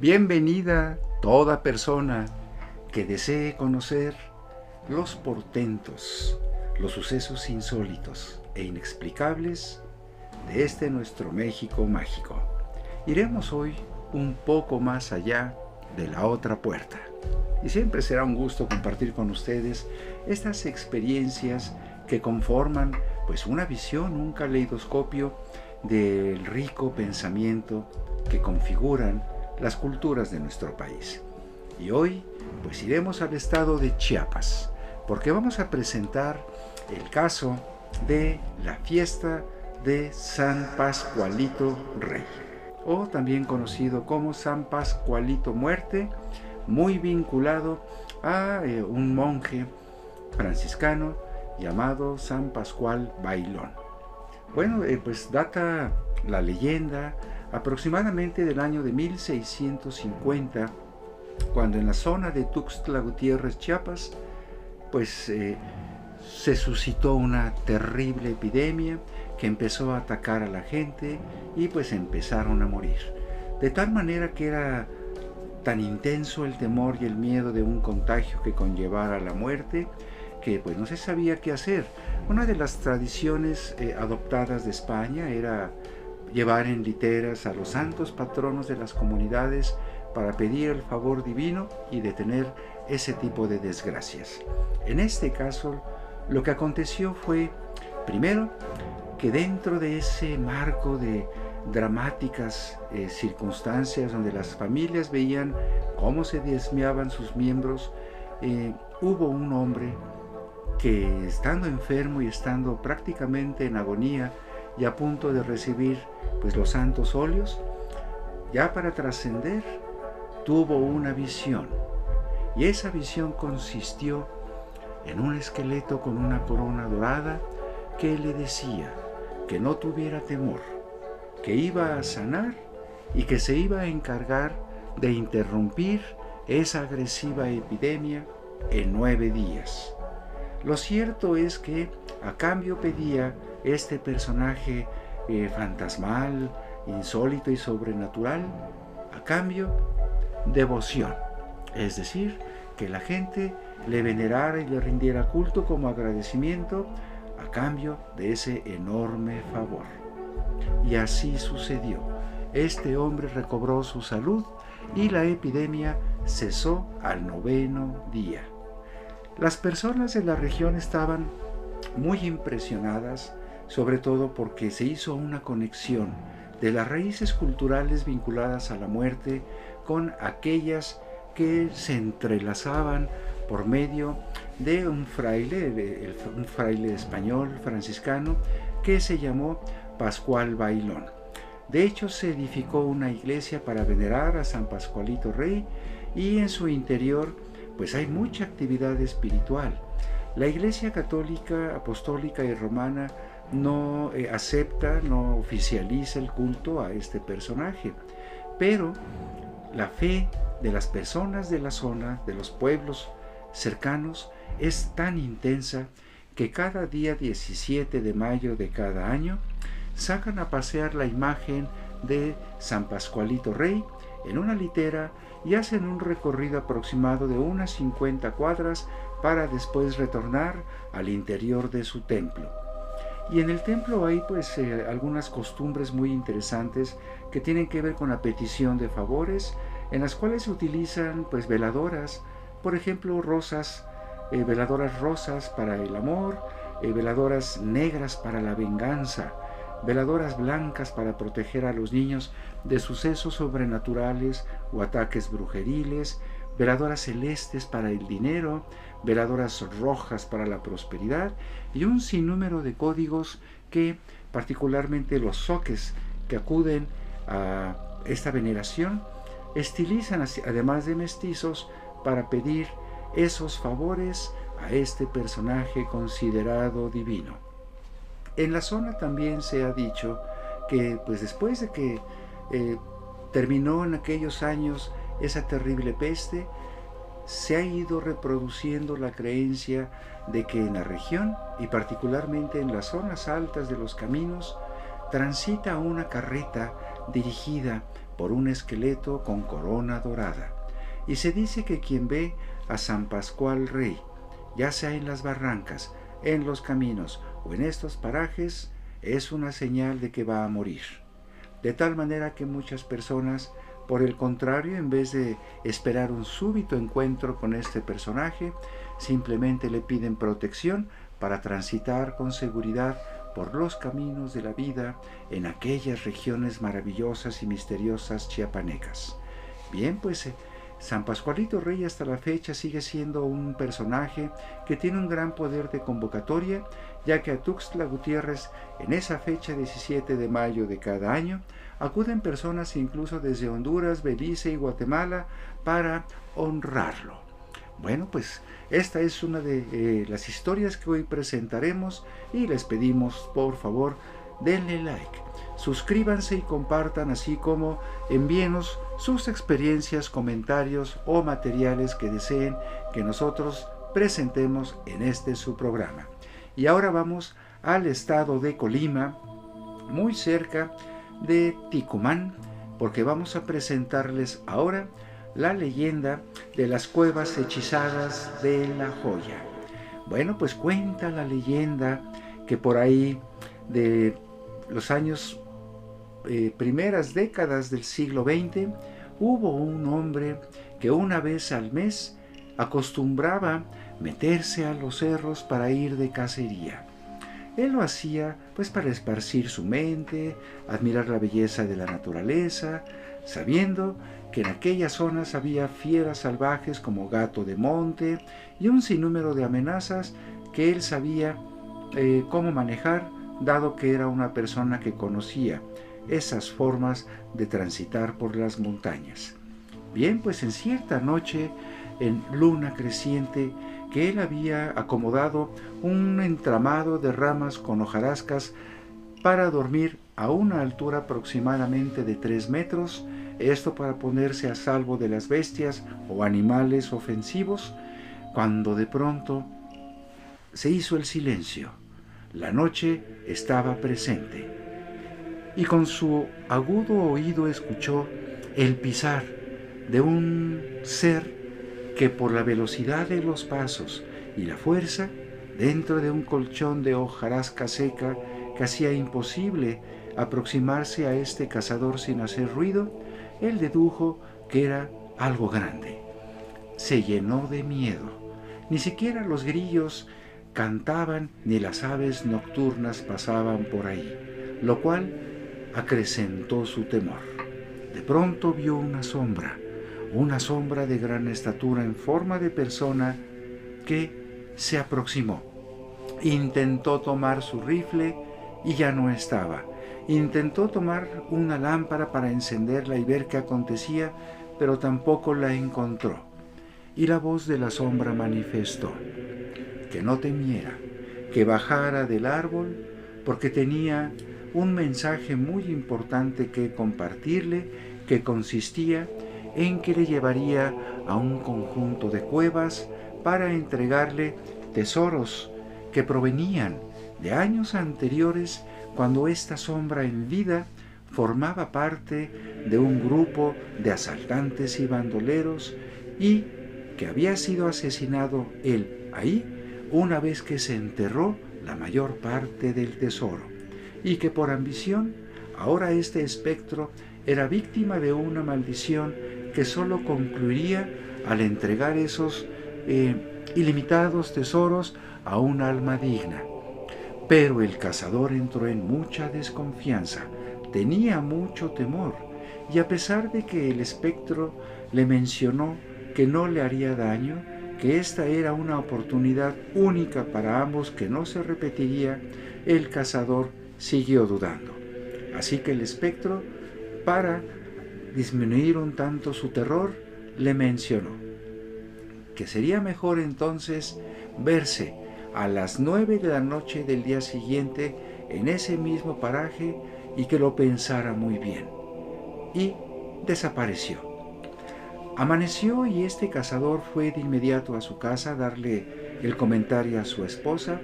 Bienvenida toda persona que desee conocer los portentos, los sucesos insólitos e inexplicables de este nuestro México mágico. Iremos hoy un poco más allá de la otra puerta. Y siempre será un gusto compartir con ustedes estas experiencias que conforman pues una visión, un caleidoscopio del rico pensamiento que configuran las culturas de nuestro país. Y hoy pues iremos al estado de Chiapas, porque vamos a presentar el caso de la fiesta de San Pascualito Rey, o también conocido como San Pascualito Muerte, muy vinculado a un monje franciscano llamado San Pascual Bailón. Bueno, pues data la leyenda aproximadamente del año de 1650, cuando en la zona de Tuxtla Gutiérrez, Chiapas, pues se suscitó una terrible epidemia que empezó a atacar a la gente y pues empezaron a morir. De tal manera que era tan intenso el temor y el miedo de un contagio que conllevara la muerte, que pues no se sabía qué hacer. Una de las tradiciones adoptadas de España era llevar en literas a los santos patronos de las comunidades para pedir el favor divino y detener ese tipo de desgracias. En este caso, lo que aconteció fue, primero, que dentro de ese marco de dramáticas circunstancias donde las familias veían cómo se diezmaban sus miembros, hubo un hombre que, estando enfermo y estando prácticamente en agonía y a punto de recibir pues los santos óleos, ya para trascender, tuvo una visión. Y esa visión consistió en un esqueleto con una corona dorada que le decía que no tuviera temor, que iba a sanar y que se iba a encargar de interrumpir esa agresiva epidemia en 9 días. Lo cierto es que a cambio pedía este personaje fantasmal, insólito y sobrenatural, a cambio devoción, es decir, que la gente le venerara y le rindiera culto como agradecimiento a cambio de ese enorme favor. Y así sucedió. Este hombre recobró su salud y la epidemia cesó al 9º día. Las personas de la región estaban muy impresionadas, sobre todo porque se hizo una conexión de las raíces culturales vinculadas a la muerte con aquellas que se entrelazaban por medio de un fraile español franciscano que se llamó Pascual Bailón. De hecho, se edificó una iglesia para venerar a San Pascualito Rey y en su interior pues hay mucha actividad espiritual. La Iglesia Católica, Apostólica y Romana no acepta, no oficializa el culto a este personaje, pero la fe de las personas de la zona, de los pueblos cercanos, es tan intensa que cada día 17 de mayo de cada año sacan a pasear la imagen de San Pascualito Rey en una litera y hacen un recorrido aproximado de unas 50 cuadras para después retornar al interior de su templo. Y en el templo hay pues algunas costumbres muy interesantes que tienen que ver con la petición de favores, en las cuales se utilizan pues veladoras, por ejemplo rosas, veladoras rosas para el amor, veladoras negras para la venganza, veladoras blancas para proteger a los niños de sucesos sobrenaturales o ataques brujeriles, veladoras celestes para el dinero, veladoras rojas para la prosperidad y un sinnúmero de códigos que particularmente los zoques que acuden a esta veneración estilizan, además de mestizos, para pedir esos favores a este personaje considerado divino. En la zona también se ha dicho que pues después de que terminó en aquellos años esa terrible peste, se ha ido reproduciendo la creencia de que en la región y particularmente en las zonas altas de los caminos transita una carreta dirigida por un esqueleto con corona dorada. Y se dice que quien ve a San Pascual Rey, ya sea en las barrancas, en los caminos o en estos parajes, es una señal de que va a morir. De tal manera que muchas personas, por el contrario, en vez de esperar un súbito encuentro con este personaje, simplemente le piden protección para transitar con seguridad por los caminos de la vida en aquellas regiones maravillosas y misteriosas chiapanecas. Bien, pues San Pascualito Rey hasta la fecha sigue siendo un personaje que tiene un gran poder de convocatoria, ya que a Tuxtla Gutiérrez, en esa fecha 17 de mayo de cada año, acuden personas incluso desde Honduras, Belice y Guatemala para honrarlo. Bueno, pues esta es una de las historias que hoy presentaremos y les pedimos, por favor, denle like, suscríbanse y compartan, así como envíenos sus experiencias, comentarios o materiales que deseen que nosotros presentemos en este su programa. Y ahora vamos al estado de Colima, muy cerca de Ticumán, porque vamos a presentarles ahora la leyenda de las cuevas hechizadas de La Joya. Bueno, pues cuenta la leyenda que por ahí de los años primeras décadas del siglo XX, hubo un hombre que una vez al mes acostumbraba meterse a los cerros para ir de cacería. Él lo hacía pues para esparcir su mente, admirar la belleza de la naturaleza, sabiendo que en aquellas zonas había fieras salvajes como gato de monte y un sinnúmero de amenazas que él sabía cómo manejar, dado que era una persona que conocía esas formas de transitar por las montañas. Bien, pues en cierta noche, en luna creciente, que él había acomodado un entramado de ramas con hojarascas para dormir a una altura aproximadamente de 3 metros, esto para ponerse a salvo de las bestias o animales ofensivos, cuando de pronto se hizo el silencio. La noche estaba presente y con su agudo oído escuchó el pisar de un ser que por la velocidad de los pasos y la fuerza, dentro de un colchón de hojarasca seca que hacía imposible aproximarse a este cazador sin hacer ruido, él dedujo que era algo grande. Se llenó de miedo. Ni siquiera los grillos cantaban ni las aves nocturnas pasaban por ahí, lo cual acrecentó su temor. De pronto vio una sombra de gran estatura en forma de persona que se aproximó. Intentó tomar su rifle y ya no estaba. Intentó tomar una lámpara para encenderla y ver qué acontecía, pero tampoco la encontró. Y la voz de la sombra manifestó que no temiera, que bajara del árbol, porque tenía un mensaje muy importante que compartirle, que consistía en que le llevaría a un conjunto de cuevas para entregarle tesoros que provenían de años anteriores, cuando esta sombra en vida formaba parte de un grupo de asaltantes y bandoleros y que había sido asesinado él ahí una vez que se enterró la mayor parte del tesoro, y que por ambición ahora este espectro era víctima de una maldición que solo concluiría al entregar esos ilimitados tesoros a un alma digna. Pero el cazador entró en mucha desconfianza, tenía mucho temor, y a pesar de que el espectro le mencionó que no le haría daño, que esta era una oportunidad única para ambos que no se repetiría, el cazador siguió dudando. Así que el espectro, para disminuir un tanto su terror, le mencionó que sería mejor entonces verse a las 9 de la noche del día siguiente en ese mismo paraje y que lo pensara muy bien. Y desapareció. Amaneció y este cazador fue de inmediato a su casa a darle el comentario a su esposa,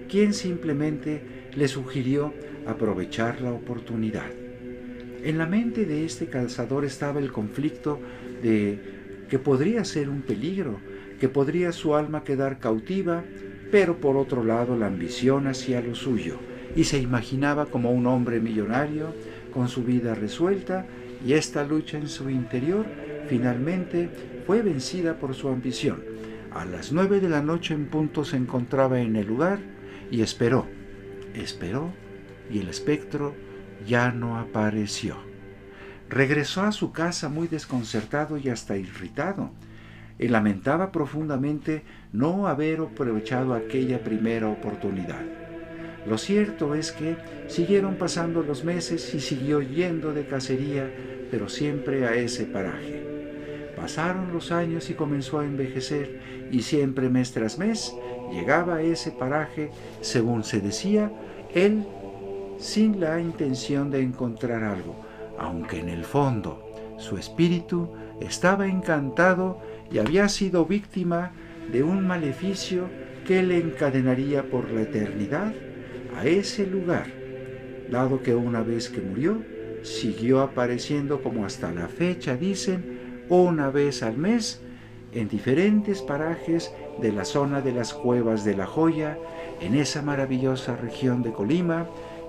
quien simplemente le sugirió aprovechar la oportunidad. En la mente de este cazador estaba el conflicto de que podría ser un peligro, que podría su alma quedar cautiva, pero por otro lado la ambición hacía lo suyo, y se imaginaba como un hombre millonario, con su vida resuelta, y esta lucha en su interior finalmente fue vencida por su ambición. A las 9 de la noche en punto se encontraba en el lugar y esperó, y el espectro ya no apareció. Regresó a su casa muy desconcertado y hasta irritado. Y lamentaba profundamente no haber aprovechado aquella primera oportunidad. Lo cierto es que siguieron pasando los meses y siguió yendo de cacería, pero siempre a ese paraje. Pasaron los años y comenzó a envejecer, y siempre mes tras mes llegaba a ese paraje, según se decía, él sin la intención de encontrar algo, aunque en el fondo su espíritu estaba encantado y había sido víctima de un maleficio que le encadenaría por la eternidad a ese lugar, dado que una vez que murió, siguió apareciendo como hasta la fecha dicen, una vez al mes, en diferentes parajes de la zona de las Cuevas de la Joya, en esa maravillosa región de Colima,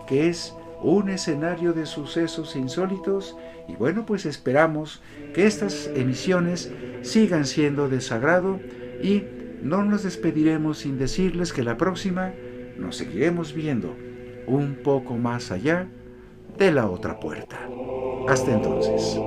que es un escenario de sucesos insólitos. Y bueno, pues esperamos que estas emisiones sigan siendo de sagrado, y no nos despediremos sin decirles que la próxima nos seguiremos viendo un poco más allá de la otra puerta. Hasta entonces.